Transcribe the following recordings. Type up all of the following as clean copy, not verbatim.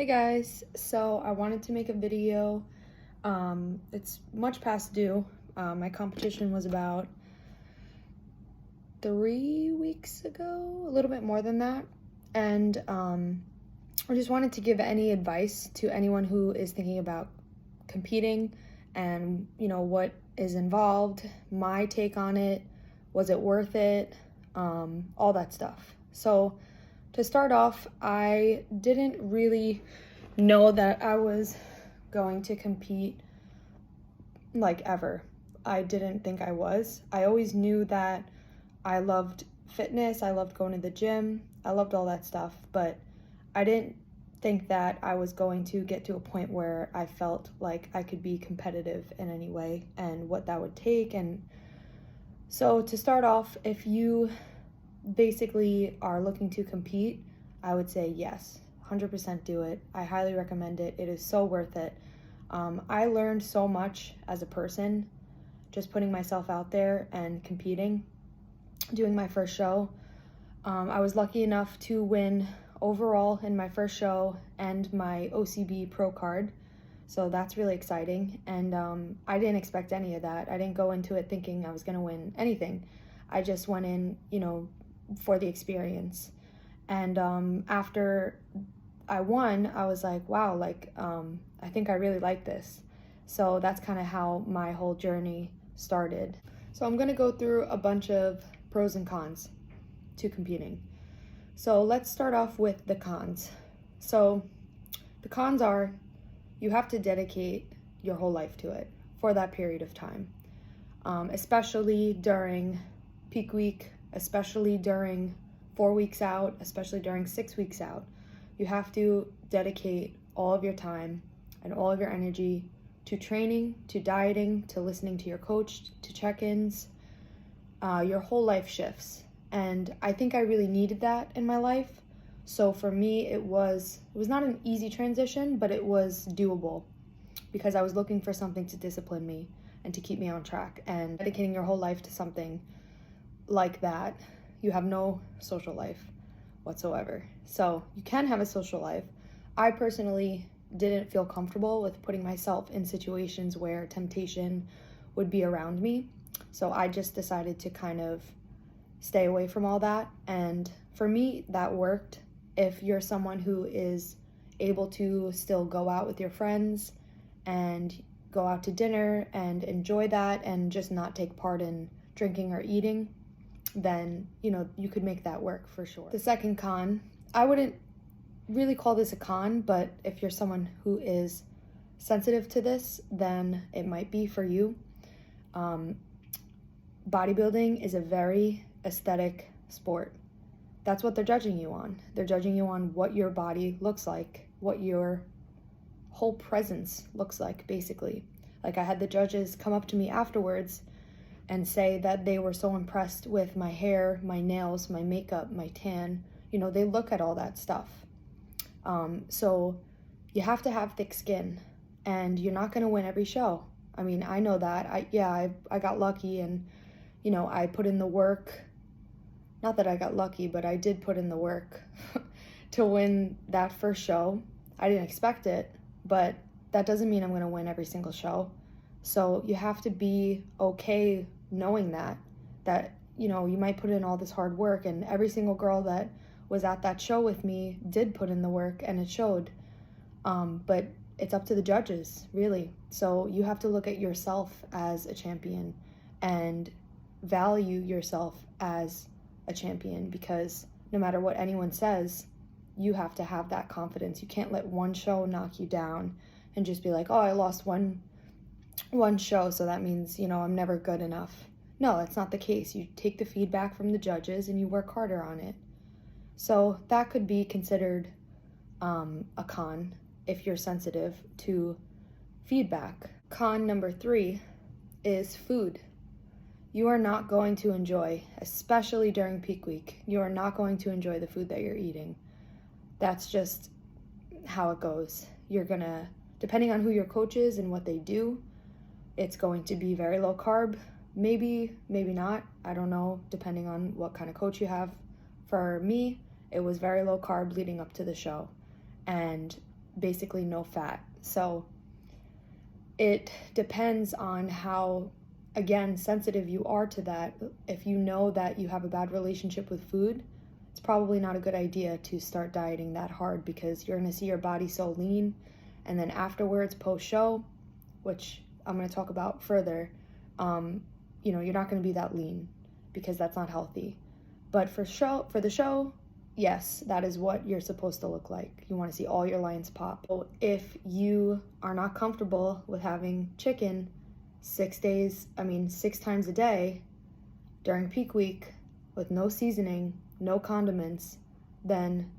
Hey guys, so I wanted to make a video. It's much past due. My competition was about 3 weeks ago, a little bit more than that. And I just wanted to give any advice to anyone who is thinking about competing and, what is involved, my take on it, was it worth it, all that stuff. So to start off, I didn't really know that I was going to compete like ever. I didn't think I was. I always knew that I loved fitness, I loved going to the gym, I loved all that stuff, but I didn't think that I was going to get to a point where I felt like I could be competitive in any way and what that would take. And so to start off, if you basically are looking to compete, I would say yes, 100% do it. I highly recommend it. It is so worth it. I learned so much as a person just putting myself out there and competing, doing my first show. I was lucky enough to win overall in my first show and my OCB pro card. So that's really exciting. And I didn't expect any of that. I didn't go into it thinking I was going to win anything. I just went in, for the experience. And after I won, I was like, wow, I think I really like this. So that's kind of how my whole journey started. So I'm going to go through a bunch of pros and cons to competing. So let's start off with the cons. So the cons are you have to dedicate your whole life to it for that period of time, especially during peak week, especially during 4 weeks out, especially during 6 weeks out. You have to dedicate all of your time and all of your energy to training, to dieting, to listening to your coach, to check-ins. Your whole life shifts. And I think I really needed that in my life. So for me, it was not an easy transition, but it was doable because I was looking for something to discipline me and to keep me on track. And dedicating your whole life to something like that, you have no social life whatsoever. So you can have a social life. I personally didn't feel comfortable with putting myself in situations where temptation would be around me. So I just decided to kind of stay away from all that. And for me, that worked. If you're someone who is able to still go out with your friends and go out to dinner and enjoy that and just not take part in drinking or eating, then, you could make that work for sure. The second con, I wouldn't really call this a con, but if you're someone who is sensitive to this, then it might be for you. Bodybuilding is a very aesthetic sport. That's what they're judging you on. They're judging you on what your body looks like, what your whole presence looks like, basically. Like, I had the judges come up to me afterwards and say that they were so impressed with my hair, my nails, my makeup, my tan. They look at all that stuff. So you have to have thick skin, and you're not going to win every show. I mean, I know that. I got lucky, and, I put in the work. Not that I got lucky, but I did put in the work to win that first show. I didn't expect it, but that doesn't mean I'm going to win every single show. So you have to be okay knowing that you might put in all this hard work, and every single girl that was at that show with me did put in the work, and it showed. But it's up to the judges, really. So you have to look at yourself as a champion and value yourself as a champion, because no matter what anyone says, you have to have that confidence. You can't let one show knock you down and just be like, oh, I lost one show, so that means, I'm never good enough. No, that's not the case. You take the feedback from the judges and you work harder on it. So that could be considered a con if you're sensitive to feedback. Con number 3 is food. You are not going to enjoy, especially during peak week, you are not going to enjoy the food that you're eating. That's just how it goes. You're gonna, depending on who your coach is and what they do, it's going to be very low carb, maybe not, I don't know, depending on what kind of coach you have. For me, it was very low carb leading up to the show. And basically no fat. So it depends on how, again, sensitive you are to that. If you know that you have a bad relationship with food, it's probably not a good idea to start dieting that hard, because you're going to see your body so lean, and then afterwards, post-show, which I'm going to talk about further, you're not going to be that lean, because that's not healthy. But for the show, yes, that is what you're supposed to look like. You want to see all your lines pop. So if you are not comfortable with having chicken 6 times a day during peak week with no seasoning, no condiments, then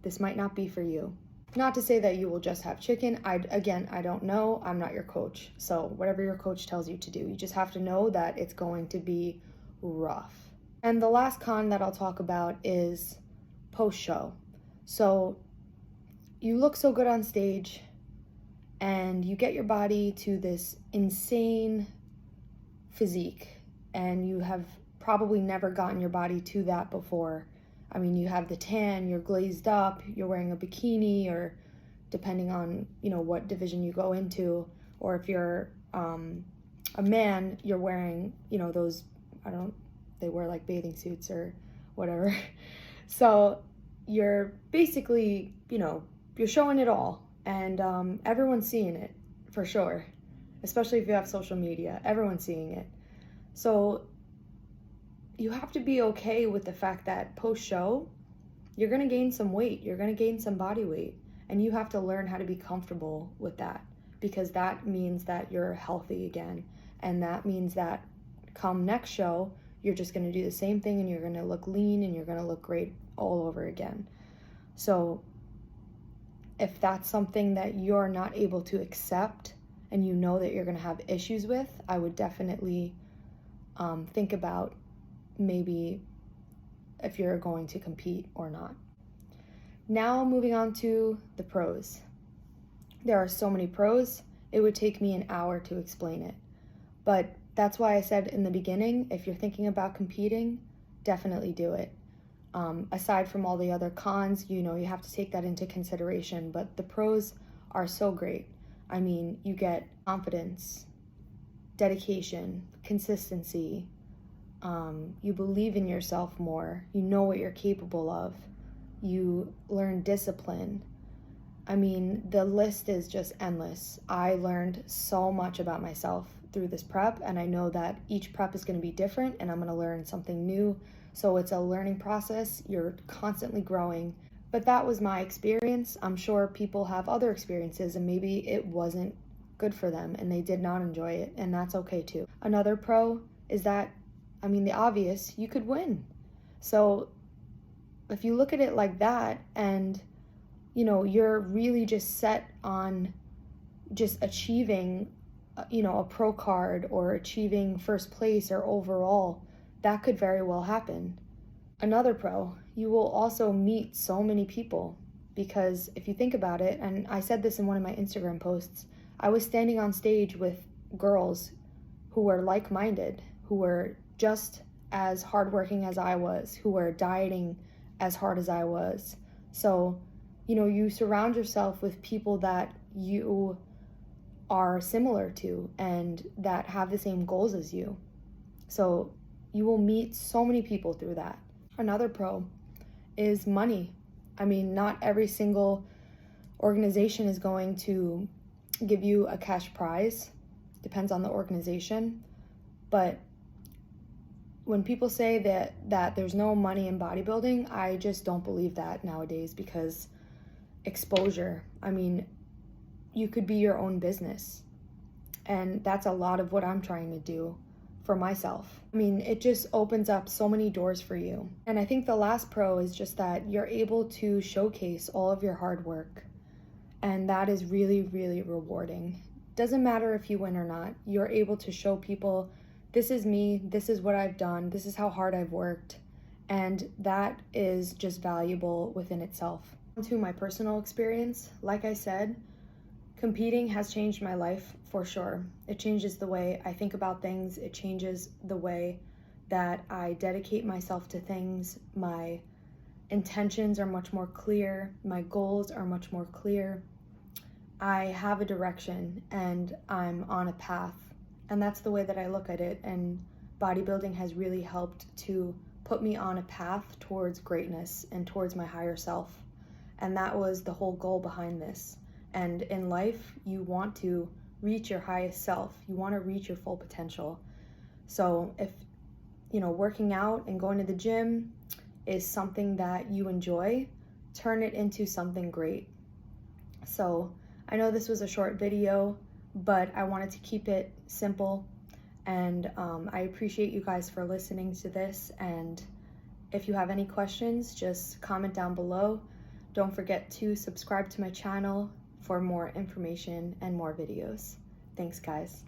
this might not be for you. Not to say that you will just have chicken. I don't know. I'm not your coach. So whatever your coach tells you to do, you just have to know that it's going to be rough. And the last con that I'll talk about is post-show. So you look so good on stage and you get your body to this insane physique, and you have probably never gotten your body to that before. I mean, you have the tan, you're glazed up, you're wearing a bikini, or depending on, what division you go into, or if you're a man, you're wearing, those, they wear like bathing suits or whatever. So you're basically, you're showing it all, and everyone's seeing it for sure, especially if you have social media, everyone's seeing it. So you have to be okay with the fact that post-show, you're going to gain some weight, you're going to gain some body weight, and you have to learn how to be comfortable with that, because that means that you're healthy again, and that means that come next show, you're just going to do the same thing, and you're going to look lean, and you're going to look great all over again. So if that's something that you're not able to accept, and you know that you're going to have issues with, I would definitely think about maybe if you're going to compete or not. Now moving on to the pros. There are so many pros, it would take me an hour to explain it. But that's why I said in the beginning, if you're thinking about competing, definitely do it. Aside from all the other cons, you have to take that into consideration, but the pros are so great. I mean, you get confidence, dedication, consistency, you believe in yourself more, you know what you're capable of, you learn discipline. I mean, the list is just endless. I learned so much about myself through this prep, and I know that each prep is going to be different, and I'm going to learn something new. So it's a learning process. You're constantly growing. But that was my experience. I'm sure people have other experiences, and maybe it wasn't good for them and they did not enjoy it, and that's okay too. Another pro is that, the obvious, you could win. So if you look at it like that, and you're really just set on just achieving a pro card or achieving first place or overall, that could very well happen. Another pro, you will also meet so many people, because if you think about it, and I said this in one of my Instagram posts, I was standing on stage with girls who were like-minded, who were just as hardworking as I was, who were dieting as hard as I was. So, you surround yourself with people that you are similar to and that have the same goals as you. So you will meet so many people through that. Another pro is money. Not every single organization is going to give you a cash prize. Depends on the organization. But when people say that there's no money in bodybuilding, I just don't believe that nowadays, because exposure, you could be your own business. And that's a lot of what I'm trying to do for myself. It just opens up so many doors for you. And I think the last pro is just that you're able to showcase all of your hard work. And that is really, really rewarding. Doesn't matter if you win or not, you're able to show people, this is me, this is what I've done, this is how hard I've worked. And that is just valuable within itself. To my personal experience, like I said, competing has changed my life for sure. It changes the way I think about things. It changes the way that I dedicate myself to things. My intentions are much more clear. My goals are much more clear. I have a direction and I'm on a path. And that's the way that I look at it. And bodybuilding has really helped to put me on a path towards greatness and towards my higher self. And that was the whole goal behind this. And in life, you want to reach your highest self. You want to reach your full potential. So if, working out and going to the gym is something that you enjoy, turn it into something great. So I know this was a short video, but I wanted to keep it simple. And I appreciate you guys for listening to this. And if you have any questions, just comment down below. Don't forget to subscribe to my channel for more information and more videos. Thanks, guys.